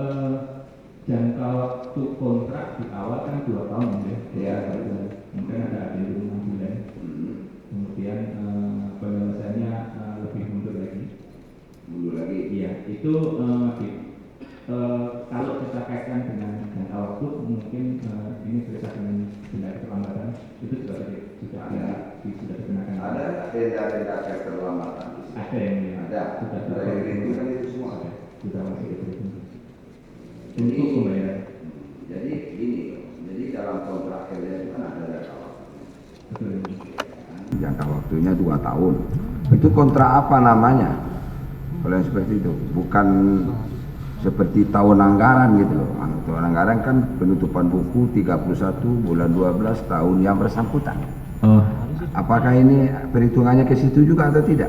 Eh, jangka waktu kontrak di awal kan 2 tahun ya. Iya. Mungkin ada 6 bulan. Kemudian penyelesaiannya lebih mundur lagi. Iya, itu kalau kita kaitkan dengan jangka waktu, mungkin ini berkaitan dengan tindak keterlambatan, itu juga sudah dikenakan. Ada denda keterlambatan. Ada yang ada. Sudah diperhitungkan itu semua. Sudah masih diperhitungkan. Jadi, Untuk pembayaran. Jadi ini, jadi dalam kontrak kerja itu kan ada jangka waktu. Betul. Jangka waktunya 2 tahun. Itu kontrak apa namanya? Kalau yang seperti itu, bukan seperti tahun anggaran gitu loh. Tahun anggaran kan penutupan buku 31 bulan 12 tahun yang bersangkutan. Oh. Apakah ini perhitungannya ke situ juga atau tidak?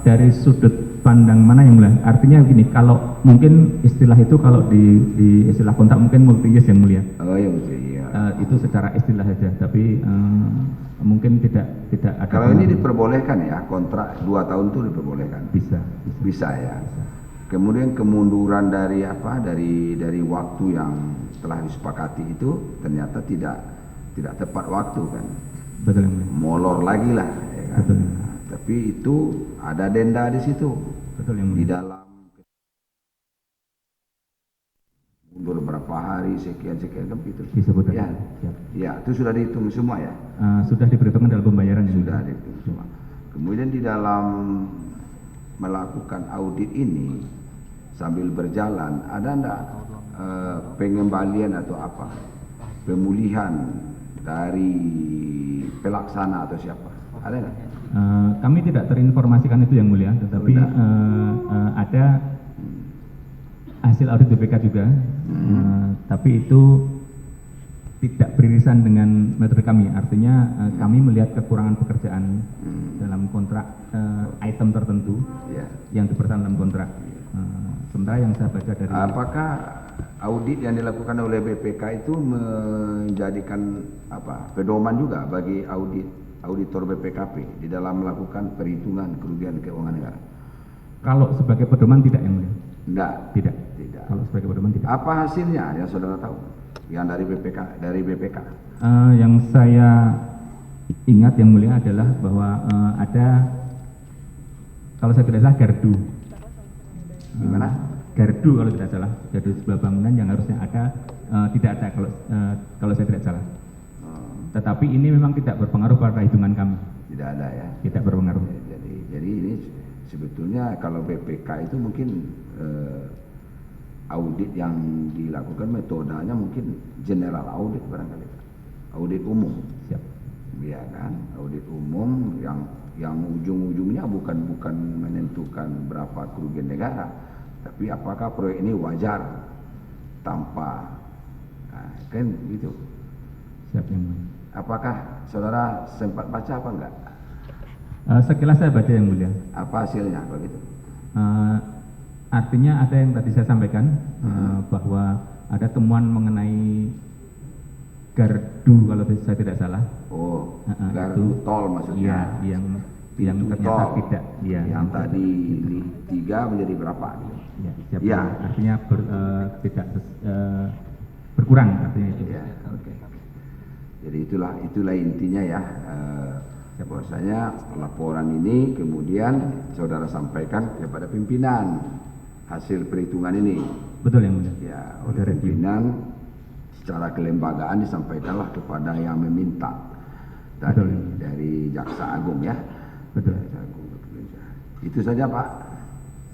Dari sudut pandang mana yang mulia? Artinya begini, kalau mungkin istilah itu kalau di istilah kontrak mungkin multi years yang mulia. Oh iya betul. Iya. Itu secara istilah saja, tapi mungkin tidak ada. Kalau ini diperbolehkan ya, kontrak 2 tahun itu diperbolehkan. Bisa. Ya. Kemudian kemunduran dari apa? Dari waktu yang telah disepakati itu ternyata tidak tepat waktu kan. Betul yang mulia. Molor lagi lah, ya kan? Betul. Tapi itu ada denda di situ. Betul yang mulia. Di dalam mundur berapa hari sekian kan gitu. Disebutkan. Ya. Siap. Ya, itu sudah dihitung semua ya. Sudah diperhitungkan dalam pembayaran. Sudah dihitung semua. Kemudian di dalam melakukan audit ini sambil berjalan ada enggak pengembalian atau apa, pemulihan dari pelaksana atau siapa? Ada enggak? Kami tidak terinformasikan itu yang mulia, tetapi ada hasil audit BPK juga, tapi itu tidak beririsan dengan metode kami. Artinya kami melihat kekurangan pekerjaan dalam kontrak item tertentu yang dipertahankan dalam kontrak. Sementara yang saya baca dari apakah audit yang dilakukan oleh BPK itu menjadikan apa pedoman juga bagi auditor BPKP di dalam melakukan perhitungan kerugian keuangan negara? Kalau sebagai pedoman tidak yang mulia. Tidak. Kalau sebagai pedoman tidak. Apa hasilnya yang saudara tahu? Yang dari BPK? Yang saya ingat yang mulia adalah bahwa ada, kalau saya tidak salah, gardu. Gimana? Gardu kalau tidak salah, gardu sebelah bangunan yang harusnya ada, tidak ada kalau saya tidak salah. Tetapi ini memang tidak berpengaruh pada hitungan kami. Tidak ada ya? Tidak berpengaruh. Jadi ini sebetulnya kalau BPK itu mungkin audit yang dilakukan metodenya mungkin general audit barangkali, audit umum. Siap. Ya kan, audit umum yang ujung-ujungnya bukan menentukan berapa kerugian negara, tapi apakah proyek ini wajar tanpa, kan gitu. Siap yang mulia. Apakah saudara sempat baca apa enggak? Sekilas saya baca yang mulia. Apa hasilnya begitu? Artinya ada yang tadi saya sampaikan, bahwa ada temuan mengenai gardu kalau saya tidak salah. Oh, gardu tol maksudnya? Iya, yang ternyata tol. tidak. Iya, yang tadi 3 menjadi berapa? Ya, siap. Ya. Artinya tidak berkurang artinya itu. Ya, oke. Jadi itulah intinya ya. Bahwasanya laporan ini kemudian saudara sampaikan kepada pimpinan hasil perhitungan ini. Betul yang mulia. Ya, oleh pimpinan secara kelembagaan disampaikanlah kepada yang meminta dari Jaksa Agung ya. Betul. Jaksa Agung. Itu saja Pak.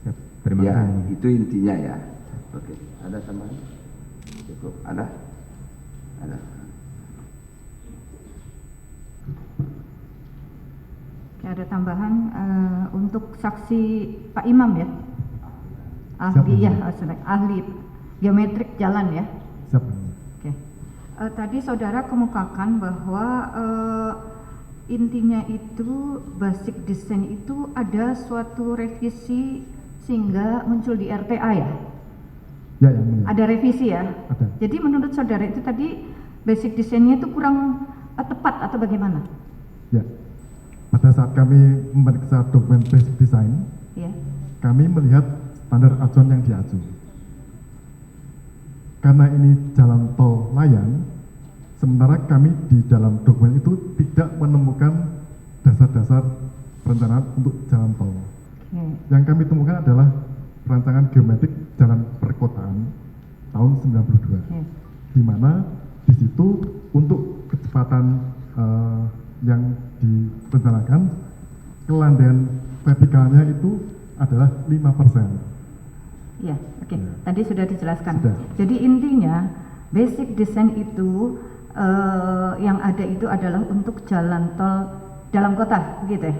Siap. Terima kasih. Itu intinya ya. Oke. Ada tambahan? Cukup. Ada? Ada tambahan untuk saksi Pak Imam ya, ahli geometrik jalan ya. Siap. Oke. Tadi saudara kemukakan bahwa intinya itu basic design itu ada suatu revisi sehingga muncul di RTA ya. Ya, yang mulia. Ada revisi ya. Ada. Jadi menurut saudara itu tadi basic desainnya itu kurang tepat atau bagaimana? Ya. Pada saat kami memeriksa dokumen basic design, Ya. kami melihat standar acuan yang diaju. Karena ini jalan tol layang, sementara kami di dalam dokumen itu tidak menemukan dasar-dasar perencanaan untuk jalan tol. Yang kami temukan adalah rancangan geometrik jalan perkotaan tahun 92, di mana di situ untuk kecepatan yang direncanakan kelandaian vertikalnya itu adalah 5%. Ya, oke. Tadi sudah dijelaskan. Sudah. Jadi intinya basic design itu yang ada itu adalah untuk jalan tol dalam kota, gitu ya?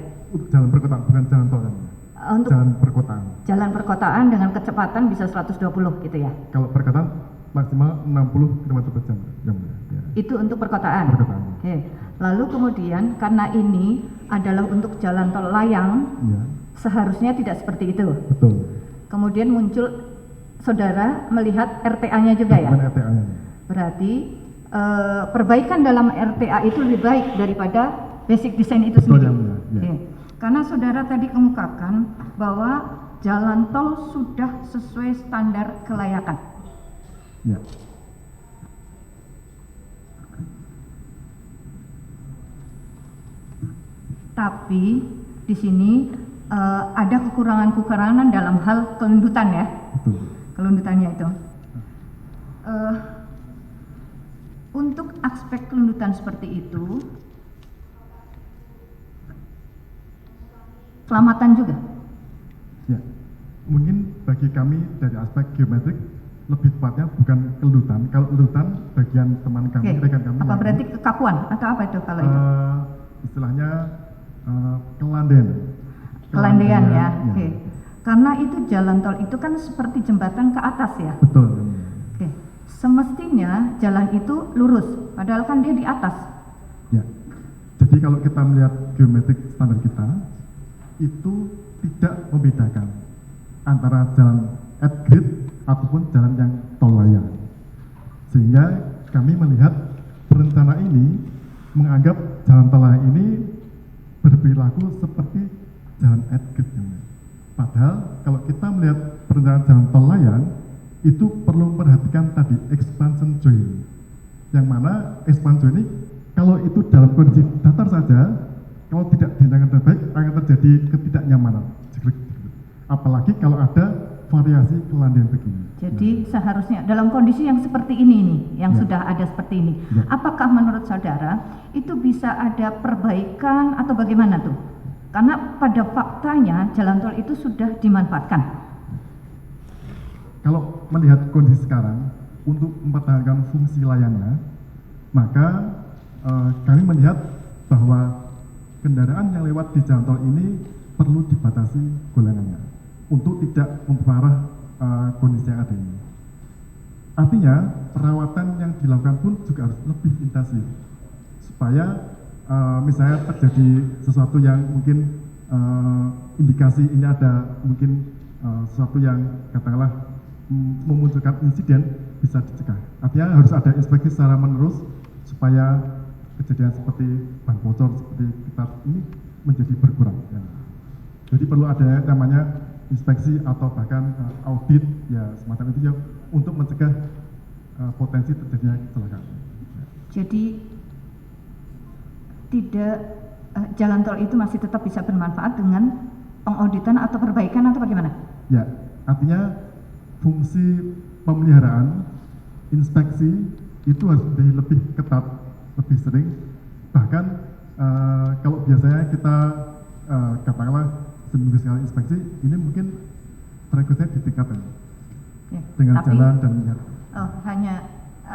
Jalan perkotaan, bukan jalan tol kan? Untuk Jalan perkotaan. jalan perkotaan dengan kecepatan bisa 120 gitu ya? Kalau perkotaan maksimal 60 km per jam. Ya. Itu untuk perkotaan? Perkotaan. Oke. Lalu kemudian karena ini adalah untuk jalan tol layang, Iya, seharusnya tidak seperti itu. betul. Kemudian muncul saudara melihat RTA-nya juga ya? Bukan RTA-nya. Berarti perbaikan dalam RTA itu lebih baik daripada basic design itu Betul, sendiri. yang mulia, ya. Oke. Karena saudara tadi kemukakan bahwa jalan tol sudah sesuai standar kelayakan. Ya. Tapi di sini ada kekurangan-kekurangan dalam hal kelendutan ya, Betul. kelundutannya itu. Untuk aspek kelendutan seperti itu, keselamatan juga. Ya. Mungkin bagi kami dari aspek geometrik lebih tepatnya bukan kelendutan. Kalau kelendutan bagian teman kami, Oke. rekan kami. Apa yang berarti ini, kekakuan atau apa itu kalau itu? istilahnya kelandaian. Kelandaian ya. Ya. Oke. Karena itu jalan tol itu kan seperti jembatan ke atas ya. Betul. Oke. Semestinya jalan itu lurus, padahal kan dia di atas. Ya. Jadi kalau kita melihat geometrik standar kita, itu tidak membedakan antara jalan at grade ataupun jalan yang tol layang. Sehingga kami melihat perencana ini menganggap jalan tol layang ini berperilaku seperti jalan at grade. Padahal kalau kita melihat perencanaan jalan tol layang, itu perlu memperhatikan tadi expansion joint, yang mana expansion joint ini kalau itu dalam kondisi datar saja, kalau tidak direncanakan dengan baik akan terjadi ketidaknyamanan. Apalagi kalau ada variasi kelandaian begini. Jadi seharusnya dalam kondisi yang seperti ini nih, yang Ya. sudah ada seperti ini, Ya. apakah menurut saudara itu bisa ada perbaikan atau bagaimana tuh? Karena pada faktanya jalan tol itu sudah dimanfaatkan. Kalau melihat kondisi sekarang untuk mempertahankan fungsi layangnya, maka kami melihat bahwa kendaraan yang lewat di jalan tol ini perlu dibatasi golongannya untuk tidak memperparah kondisi yang ada ini. Artinya perawatan yang dilakukan pun juga harus lebih intensif supaya misalnya terjadi sesuatu yang mungkin indikasi ini ada mungkin sesuatu yang katakanlah memunculkan insiden bisa dicegah. Artinya harus ada inspeksi secara menerus supaya kejadian seperti ban bocor seperti kita ini menjadi berkurang. Ya. Jadi perlu ada namanya inspeksi atau bahkan audit ya semacam itu ya untuk mencegah potensi terjadinya kecelakaan. Jadi tidak jalan tol itu masih tetap bisa bermanfaat dengan pengauditan atau perbaikan atau bagaimana? Ya, artinya fungsi pemeliharaan, inspeksi itu harus menjadi lebih ketat, lebih sering. Bahkan kalau biasanya kita katakanlah seminggu sekali inspeksi, ini mungkin berikutnya ditingkatkan dengan jalan dan melihat. Oh,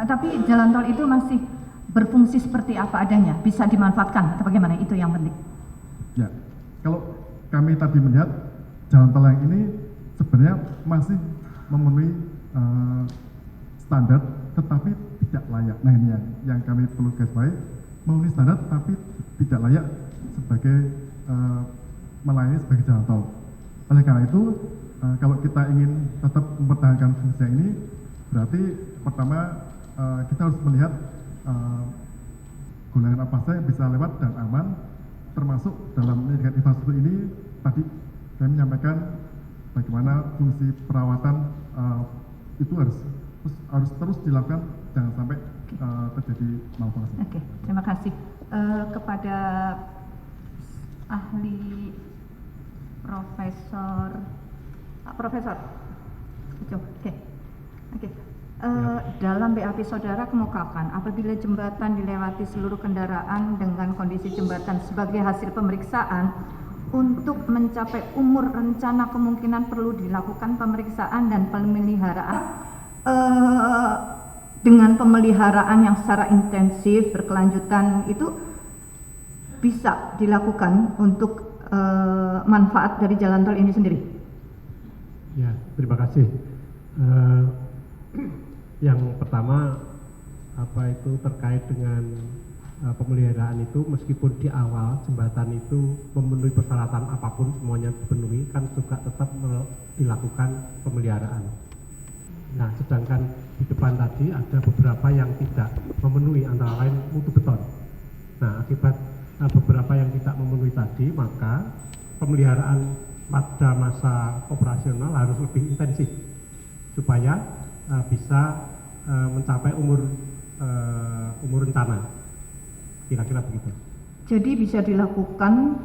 tapi jalan tol itu masih berfungsi seperti apa adanya, bisa dimanfaatkan atau bagaimana? Itu yang penting. Ya, kalau kami tadi melihat jalan tol yang ini sebenarnya masih memenuhi standar, tetapi tidak layak. Nah ini yang kami perlu garisbawahi, memenuhi standar tapi tidak layak sebagai melayani sebagai jalan tol. Oleh karena itu, kalau kita ingin tetap mempertahankan fungsi ini, berarti pertama kita harus melihat golongan apa saja yang bisa lewat dan aman, termasuk dalam menyediakan infrastruktur ini tadi kami menyampaikan bagaimana fungsi perawatan itu harus terus dilakukan, jangan sampai terjadi malfunksi. Oke, terima kasih. Kepada ahli Profesor Oke. Dalam BAP saudara kemukakan apabila jembatan dilewati seluruh kendaraan dengan kondisi jembatan sebagai hasil pemeriksaan, untuk mencapai umur rencana kemungkinan perlu dilakukan pemeriksaan dan pemeliharaan dengan pemeliharaan yang secara intensif berkelanjutan itu bisa dilakukan untuk manfaat dari jalan tol ini sendiri. Ya, terima kasih. Yang pertama, terkait dengan pemeliharaan itu, meskipun di awal jembatan itu memenuhi persyaratan apapun, semuanya dipenuhi, kan juga tetap dilakukan pemeliharaan. Nah, sedangkan di depan tadi ada beberapa yang tidak memenuhi, antara lain mutu beton. Nah, akibat beberapa yang tidak memenuhi tadi, maka pemeliharaan pada masa operasional harus lebih intensif supaya bisa mencapai umur rencana, kira-kira begitu. Jadi bisa dilakukan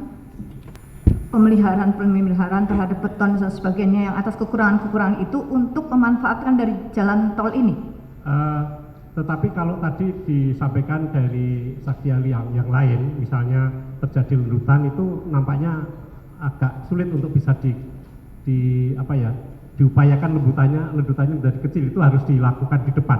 pemeliharaan terhadap beton dan sebagainya yang atas kekurangan-kekurangan itu untuk memanfaatkan dari jalan tol ini. Tetapi kalau tadi disampaikan dari saksi ahli yang lain, misalnya terjadi ledutan, itu nampaknya agak sulit untuk bisa diupayakan ledutannya dari kecil, itu harus dilakukan di depan.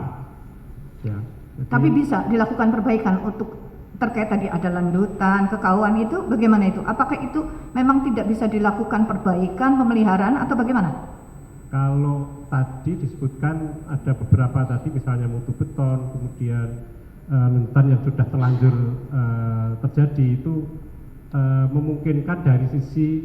Ya, jadi, tapi bisa dilakukan perbaikan untuk terkait tadi ada landutan, kekauan itu bagaimana itu? Apakah itu memang tidak bisa dilakukan perbaikan, pemeliharaan atau bagaimana? Kalau tadi disebutkan ada beberapa tadi misalnya mutu beton, kemudian landutan yang sudah terlanjur terjadi, itu memungkinkan dari sisi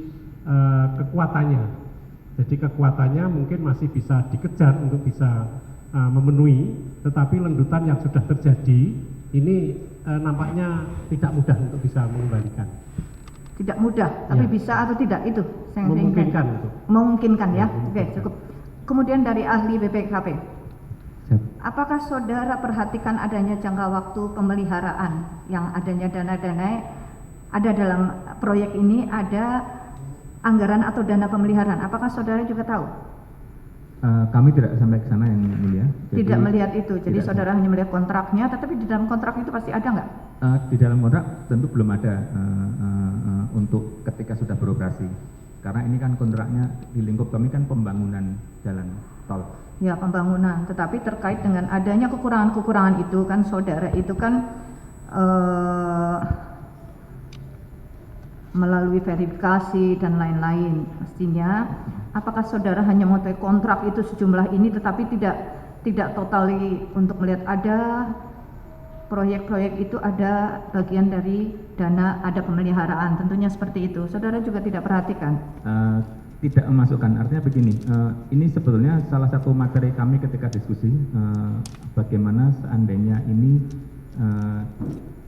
kekuatannya. Jadi kekuatannya mungkin masih bisa dikejar untuk bisa memenuhi, tetapi landutan yang sudah terjadi ini nampaknya tidak mudah untuk bisa mengembalikan. Tidak mudah, tapi ya, bisa atau tidak itu? Memungkinkan itu. Memungkinkan ya, Memungkinkan. Oke, cukup. Kemudian dari ahli BPKP, apakah saudara perhatikan adanya jangka waktu pemeliharaan yang adanya dana-dana ada dalam proyek ini, ada anggaran atau dana pemeliharaan? Apakah saudara juga tahu? Kami tidak sampai ke sana yang mulia. Tidak melihat itu, jadi tidak. saudara hanya melihat kontraknya, tetapi di dalam kontrak itu pasti ada nggak? Di dalam kontrak tentu belum ada untuk ketika sudah beroperasi, karena ini kan kontraknya di lingkup kami kan pembangunan jalan tol. Ya, pembangunan, tetapi terkait dengan adanya kekurangan-kekurangan itu kan saudara itu kan melalui verifikasi dan lain-lain pastinya. Apakah saudara hanya mengetahui kontrak itu sejumlah ini tetapi tidak totali untuk melihat ada proyek-proyek itu ada bagian dari dana, ada pemeliharaan, tentunya seperti itu. Saudara juga tidak perhatikan? Tidak memasukkan, artinya begini, ini sebetulnya salah satu materi kami ketika diskusi, bagaimana seandainya ini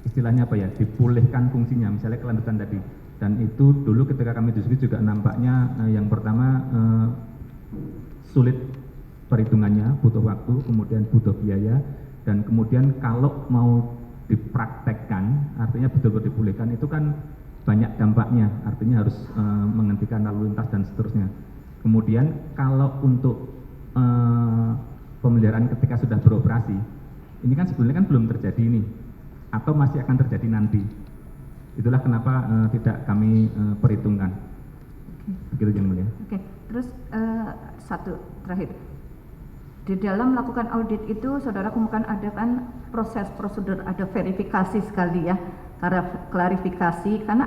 istilahnya dipulihkan fungsinya, misalnya kelanjutan tadi. Dan itu dulu ketika kami diskusi juga nampaknya yang pertama sulit perhitungannya, butuh waktu, kemudian butuh biaya, dan kemudian kalau mau dipraktekkan, artinya betul-betul dipulihkan, itu kan banyak dampaknya, artinya harus menghentikan lalu lintas dan seterusnya. Kemudian kalau untuk pemeliharaan ketika sudah beroperasi, ini kan sebetulnya kan belum terjadi ini, atau masih akan terjadi nanti. Itulah kenapa tidak kami perhitungkan. Begitu yang mulia. Oke, terus satu terakhir. Di dalam melakukan audit itu saudara kemukakan ada kan proses prosedur, ada verifikasi sekali ya, klarifikasi, karena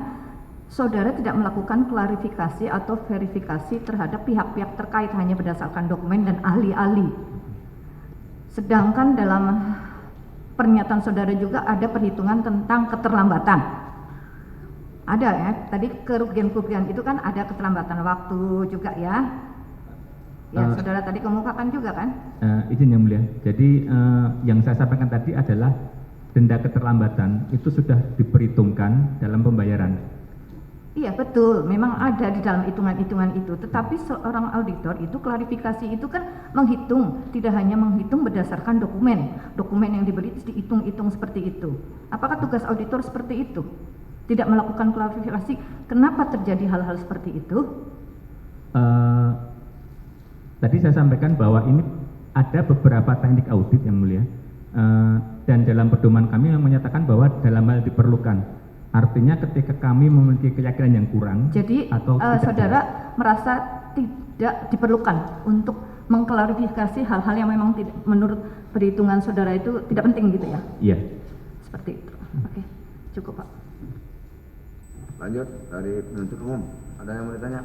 saudara tidak melakukan klarifikasi atau verifikasi terhadap pihak-pihak terkait hanya berdasarkan dokumen dan ahli-ahli. Sedangkan dalam pernyataan saudara juga ada perhitungan tentang keterlambatan. Ada ya, tadi kerugian-kerugian itu kan ada keterlambatan waktu juga ya. Ya, saudara tadi kemukakan juga kan? Izin yang mulia. Jadi yang saya sampaikan tadi adalah denda keterlambatan itu sudah diperhitungkan dalam pembayaran. Iya betul, memang ada di dalam hitungan-hitungan itu. Tetapi seorang auditor itu klarifikasi itu kan menghitung, tidak hanya menghitung berdasarkan dokumen. Dokumen yang diberi dihitung-hitung seperti itu. Apakah tugas auditor seperti itu? Tidak melakukan klarifikasi, kenapa terjadi hal-hal seperti itu? Tadi saya sampaikan bahwa ini ada beberapa teknik audit yang mulia, dan dalam pedoman kami yang menyatakan bahwa dalam hal diperlukan. Artinya ketika kami memiliki keyakinan yang kurang, jadi atau saudara merasa tidak diperlukan untuk mengklarifikasi hal-hal yang memang tidak, menurut perhitungan saudara itu tidak penting gitu ya? Iya. Seperti itu. Oke, cukup Pak. Lanjut dari penuntut umum. Ada yang mau ditanya?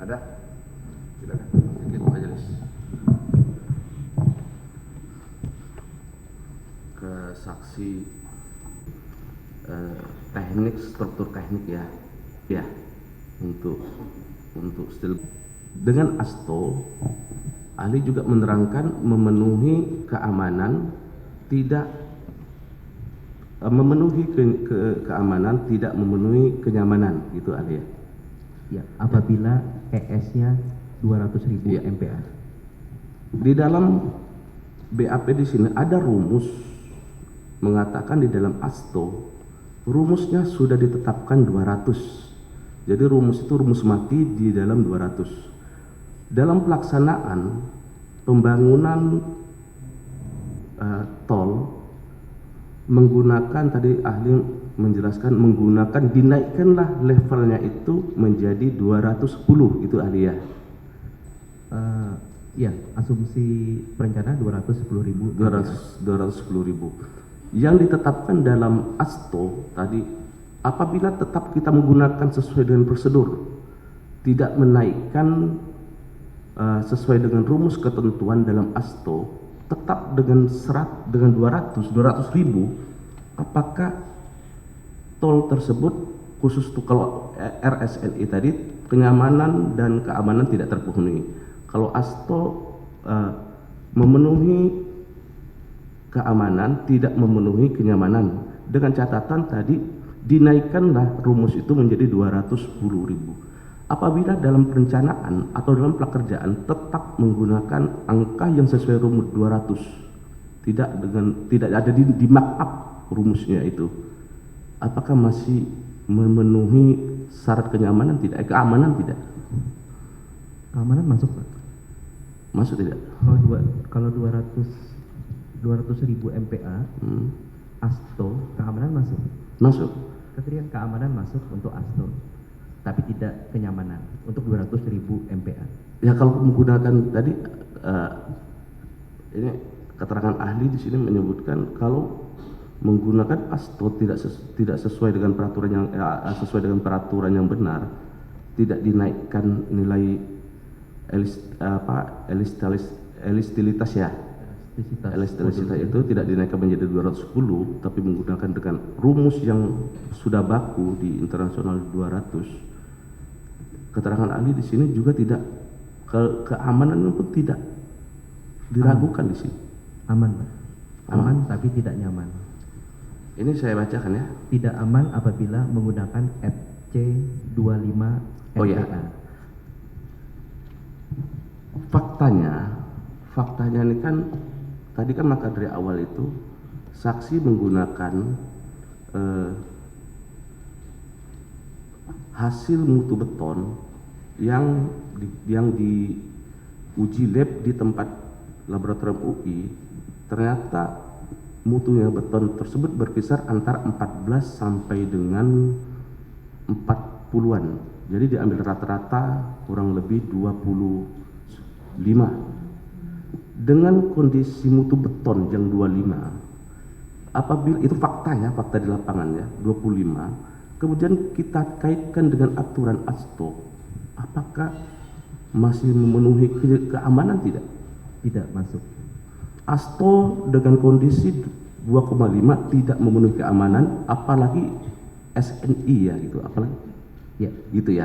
Ada? Silakan. Sedikit majelis. Ke saksi teknik, struktur teknik ya untuk still dengan ASTO. Ahli juga menerangkan memenuhi keamanan, tidak memenuhi keamanan, tidak memenuhi kenyamanan, gitu ahli ya. Ya, apabila ES-nya 200.000 Ya. MPa. Di dalam BAP di sini ada rumus mengatakan di dalam ASTO rumusnya sudah ditetapkan 200. Jadi rumus itu rumus mati di dalam 200. Dalam pelaksanaan pembangunan tol menggunakan, tadi ahli menjelaskan, menggunakan dinaikkanlah levelnya itu menjadi 210, itu ahli ya. Ya, asumsi perencanaan 210.000. 210.000 yang ditetapkan dalam ASTO tadi. Apabila tetap kita menggunakan sesuai dengan prosedur, tidak menaikkan sesuai dengan rumus ketentuan dalam ASTO, tetap dengan 200.000, apakah tol tersebut khusus tuh kalau RSNI tadi kenyamanan dan keamanan tidak terpenuhi. Kalau ASTO memenuhi keamanan, tidak memenuhi kenyamanan, dengan catatan tadi dinaikkanlah rumus itu menjadi 210.000. Apabila dalam perencanaan atau dalam pekerjaan tetap menggunakan angka yang sesuai rumus 200, tidak ada di markup rumusnya itu, apakah masih memenuhi syarat kenyamanan tidak? Keamanan tidak? Keamanan masuk, Pak. Masuk tidak? Kalau 200.000 MPa, ASTO keamanan masuk. Masuk. Keterian keamanan masuk untuk ASTO, tapi tidak kenyamanan untuk 200.000 MPa. Ya kalau menggunakan tadi ini keterangan ahli di sini menyebutkan kalau menggunakan ASTO tidak sesuai dengan peraturan yang benar, tidak dinaikkan nilai elastisitas ya. Elastisitas itu tidak dinaikkan menjadi 210, tapi menggunakan dengan rumus yang sudah baku di internasional 200. Keterangan ahli di sini juga tidak keamanan pun tidak diragukan di sini. Aman, Pak. Aman tapi tidak nyaman. Ini saya bacakan ya. Tidak aman apabila menggunakan FC25 MPa. Oh ya. Faktanya ini kan tadi kan maka dari awal itu saksi menggunakan hasil mutu beton yang diuji lab di tempat laboratorium UI. Ternyata mutunya beton tersebut berkisar antara 14 sampai dengan 40-an. Jadi diambil rata-rata kurang lebih 25. Dengan kondisi mutu beton yang 25, apabila itu fakta di lapangan ya, 25, kemudian kita kaitkan dengan aturan ASTO, apakah masih memenuhi keamanan tidak? Tidak masuk. ASTO dengan kondisi 2,5 tidak memenuhi keamanan, apalagi SNI ya gitu, apalagi Ya, gitu ya.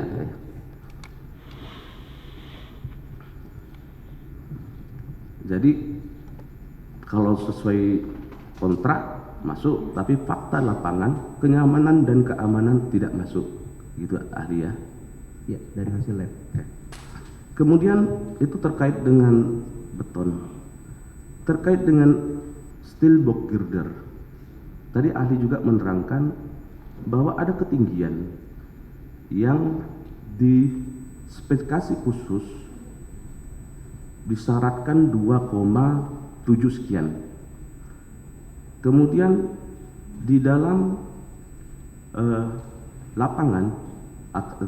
Jadi kalau sesuai kontrak masuk, tapi fakta lapangan kenyamanan dan keamanan tidak masuk. gitu ahli ya. Ya, dari hasil lab. Kemudian itu terkait dengan beton, terkait dengan steel box girder. Tadi ahli juga menerangkan bahwa ada ketinggian yang di spesifikasi khusus disyaratkan 2,7 sekian. Kemudian di dalam lapangan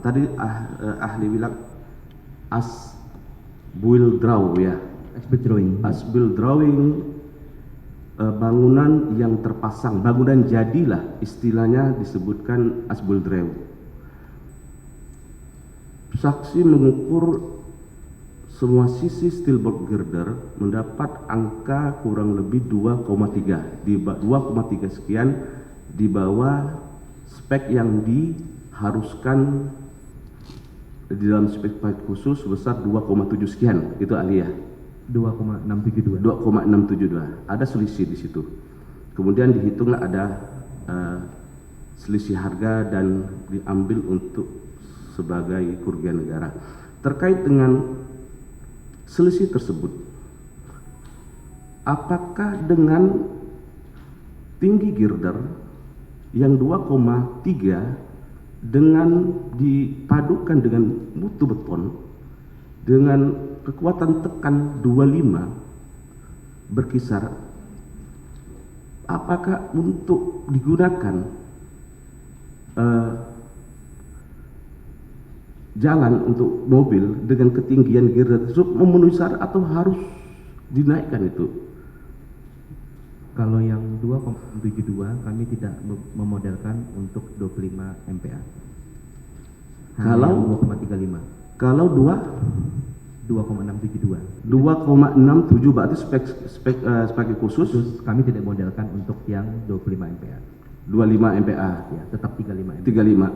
tadi ahli bilang as-built draw ya, as-built drawing bangunan yang terpasang, bangunan jadilah istilahnya disebutkan as-built draw. Saksi mengukur semua sisi steel box girder mendapat angka kurang lebih 2,3 di 2,3 sekian di bawah spek yang diharuskan di dalam spek khusus sebesar 2,7 sekian, itu ahli ya. 2,672. 2,672. Ada selisih di situ. Kemudian dihitunglah ada selisih harga dan diambil untuk sebagai kerugian negara. Terkait dengan selisih tersebut, apakah dengan tinggi girder yang 2,3 dengan dipadukan dengan mutu beton dengan kekuatan tekan 25 berkisar, apakah untuk digunakan jalan untuk mobil dengan ketinggian girder tersebut memenuhi syarat atau harus dinaikkan itu? Kalau yang 2,72 kami tidak memodelkan untuk 25 MPa. Kalau 2,35. Kalau 2,672. 2,67 berarti spek khusus Kami tidak modelkan untuk yang 25 MPa. 25 MPa. Ya, tetap 35 MPa. 35.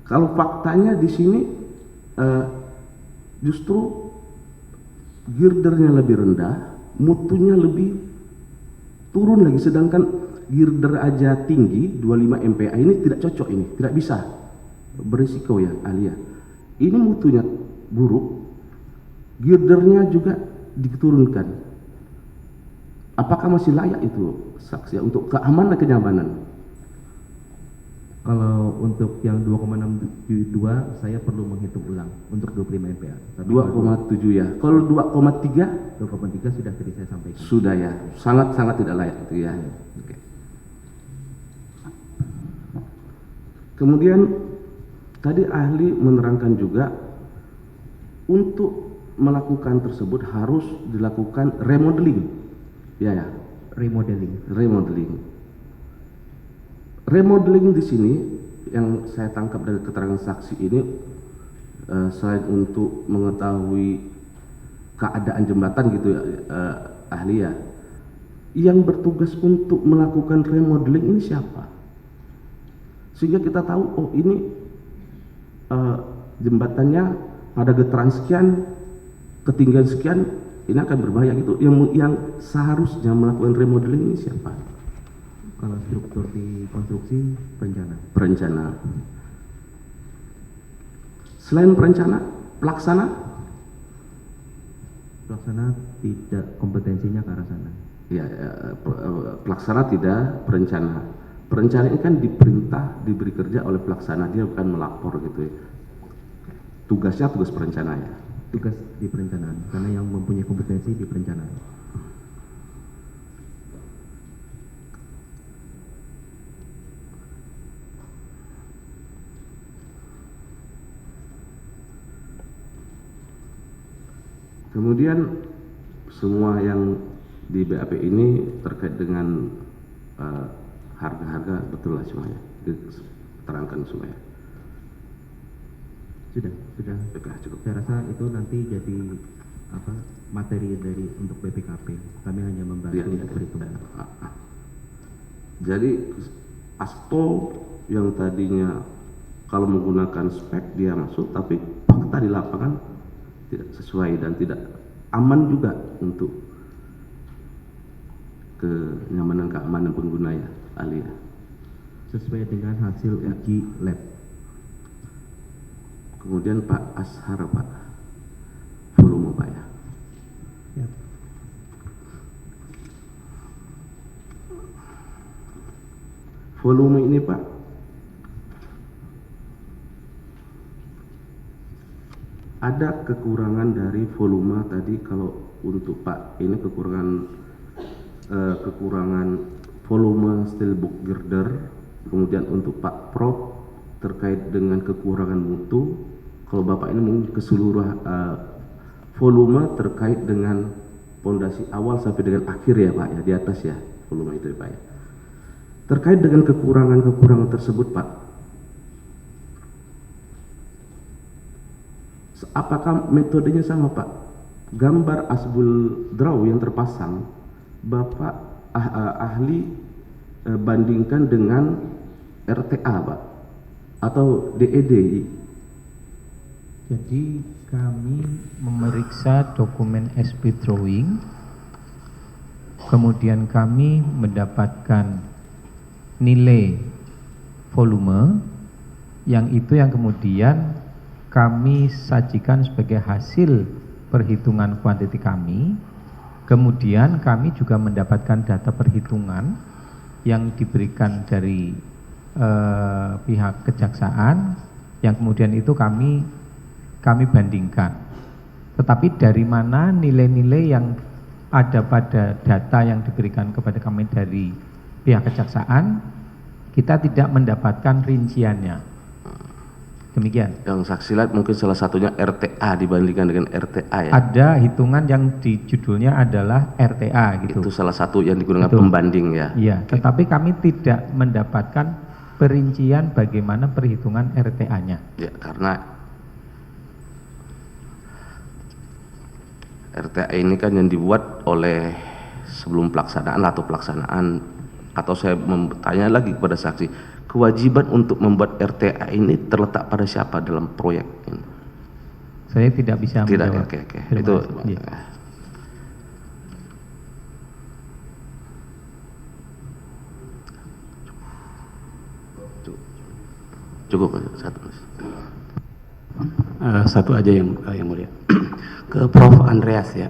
Kalau faktanya di sini justru girdernya lebih rendah, mutunya lebih turun lagi, sedangkan girder aja tinggi 25 MPa ini tidak cocok, ini tidak bisa, berisiko ya ahli ya. Ini mutunya buruk, girdernya juga diturunkan. Apakah masih layak itu saksi untuk keamanan dan kenyamanan? Kalau untuk yang 2,62 saya perlu menghitung ulang untuk 25 MPa. 2,7 ya. Kalau 2,3? 2,3 sudah tadi saya sampaikan. Sudah ya, sangat-sangat tidak layak itu ya. Oke. Kemudian tadi ahli menerangkan juga untuk melakukan tersebut harus dilakukan remodeling. Ya. Remodeling. Remodeling di sini yang saya tangkap dari keterangan saksi ini, selain untuk mengetahui keadaan jembatan gitu ya, ahli ya, yang bertugas untuk melakukan remodeling ini siapa? Sehingga kita tahu, oh ini jembatannya pada getaran sekian, ketinggian sekian, ini akan berbahaya gitu. Yang seharusnya melakukan remodeling ini siapa? Kalau struktur di konstruksi perencana. Selain perencana, pelaksana tidak, kompetensinya ke arah sana. Ya, pelaksana tidak, perencana. Perencana ini kan diperintah, diberi kerja oleh pelaksana, dia akan melapor gitu ya. Tugasnya tugas perencana ya. Tugas di perencanaan, karena yang mempunyai kompetensi di perencanaan. Kemudian semua yang di BAP ini terkait dengan harga-harga betul lah semuanya, diterangkan semuanya. Sudah. Cukup. Saya rasa itu nanti jadi materi dari untuk BPKP. Kami hanya membantu untuk perhitungan. Jadi ASTO yang tadinya kalau menggunakan spek dia masuk, tapi fakta di lapangan tidak sesuai dan tidak aman juga untuk keamanan pengguna ya, ahli ya. Sesuai dengan hasil uji lab. Kemudian Pak Ashar, Pak, volume Pak ya. Ya. Volume ini Pak, ada kekurangan dari volume tadi. Kalau untuk Pak ini kekurangan volume steelbook girder. Kemudian untuk Pak Prof terkait dengan kekurangan mutu. Kalau Bapak ini mungkin keseluruhan volume terkait dengan pondasi awal sampai dengan akhir ya Pak ya, di atas ya volume itu ya Pak ya. Terkait dengan kekurangan tersebut Pak, apakah metodenya sama Pak? Gambar asbul draw yang terpasang Bapak ahli bandingkan dengan RTA Pak atau DED? Jadi kami memeriksa dokumen SP drawing, kemudian kami mendapatkan nilai volume yang kemudian kami sajikan sebagai hasil perhitungan kuantiti kami. Kemudian kami juga mendapatkan data perhitungan yang diberikan dari pihak kejaksaan, yang kemudian itu kami bandingkan. Tetapi dari mana nilai-nilai yang ada pada data yang diberikan kepada kami dari pihak kejaksaan, kita tidak mendapatkan rinciannya. Demikian. Yang saksi lihat mungkin salah satunya RTA dibandingkan dengan RTA ya. Ada hitungan yang di judulnya adalah RTA gitu. Itu salah satu yang digunakan Betul. pembanding ya. Iya, tetapi kami tidak mendapatkan perincian bagaimana perhitungan RTA-nya. Ya, karena RTA ini kan yang dibuat oleh sebelum pelaksanaan atau pelaksanaan, atau saya bertanya lagi kepada saksi, kewajiban untuk membuat RTA ini terletak pada siapa dalam proyek ini? Saya tidak bisa menjawab. Oke. Terima Itu kasih. Iya. cukup satu. Satu aja yang mulia. Ke Prof Andreas ya.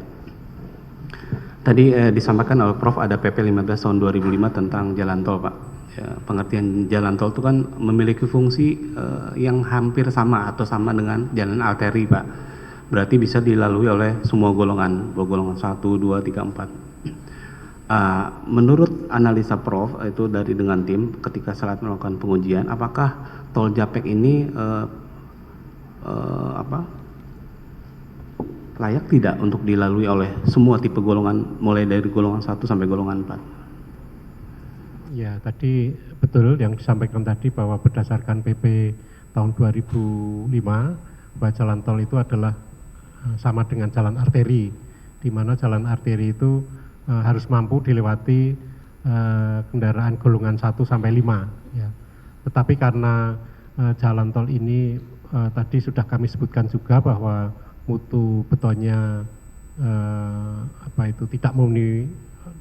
Tadi disampaikan oleh Prof ada PP 15 tahun 2005 tentang jalan tol Pak. Ya, pengertian jalan tol itu kan memiliki fungsi yang hampir sama atau sama dengan jalan arteri Pak. Berarti bisa dilalui oleh semua golongan 1, 2, 3, 4. Menurut analisa Prof itu dari dengan tim ketika saat melakukan pengujian, apakah tol Japek ini layak tidak untuk dilalui oleh semua tipe golongan, mulai dari golongan 1 sampai golongan 4? Ya, tadi betul yang disampaikan tadi bahwa berdasarkan PP tahun 2005 bahwa jalan tol itu adalah sama dengan jalan arteri, di mana jalan arteri itu harus mampu dilewati kendaraan golongan 1 sampai 5 ya. Tetapi karena jalan tol ini tadi sudah kami sebutkan juga bahwa mutu betonnya tidak memenuhi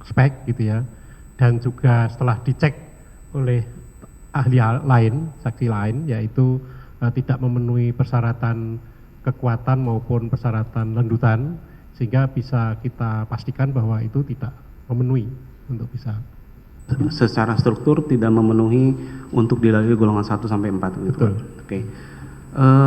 spek gitu ya, dan juga setelah dicek oleh ahli lain, saksi lain, yaitu tidak memenuhi persyaratan kekuatan maupun persyaratan lendutan, sehingga bisa kita pastikan bahwa itu tidak memenuhi untuk bisa. Secara struktur tidak memenuhi untuk dilalui golongan 1 sampai 4 gitu. Betul. Oke.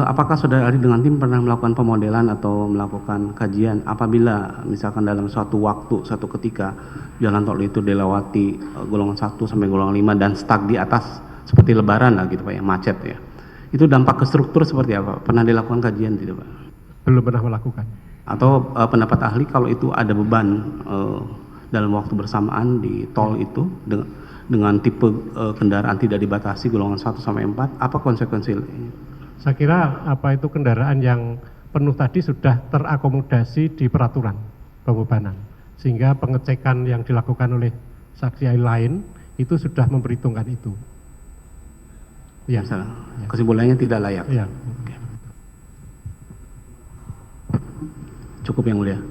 Apakah saudara ahli dengan tim pernah melakukan pemodelan atau melakukan kajian apabila misalkan dalam suatu waktu, suatu ketika jalan tol itu dilewati golongan 1 sampai golongan 5 dan stuck di atas seperti lebaran lah gitu Pak ya, macet ya. Itu dampak ke struktur seperti apa? Pernah dilakukan kajian tidak Pak? Belum pernah melakukan. Atau pendapat ahli kalau itu ada beban dalam waktu bersamaan di tol itu dengan tipe kendaraan tidak dibatasi golongan 1 sampai 4, apa konsekuensi? Saya kira itu kendaraan yang penuh tadi sudah terakomodasi di peraturan pembebanan, sehingga pengecekan yang dilakukan oleh saksi lain itu sudah memperhitungkan itu. Ya. Kesimpulannya tidak layak. Ya. Cukup yang mulia.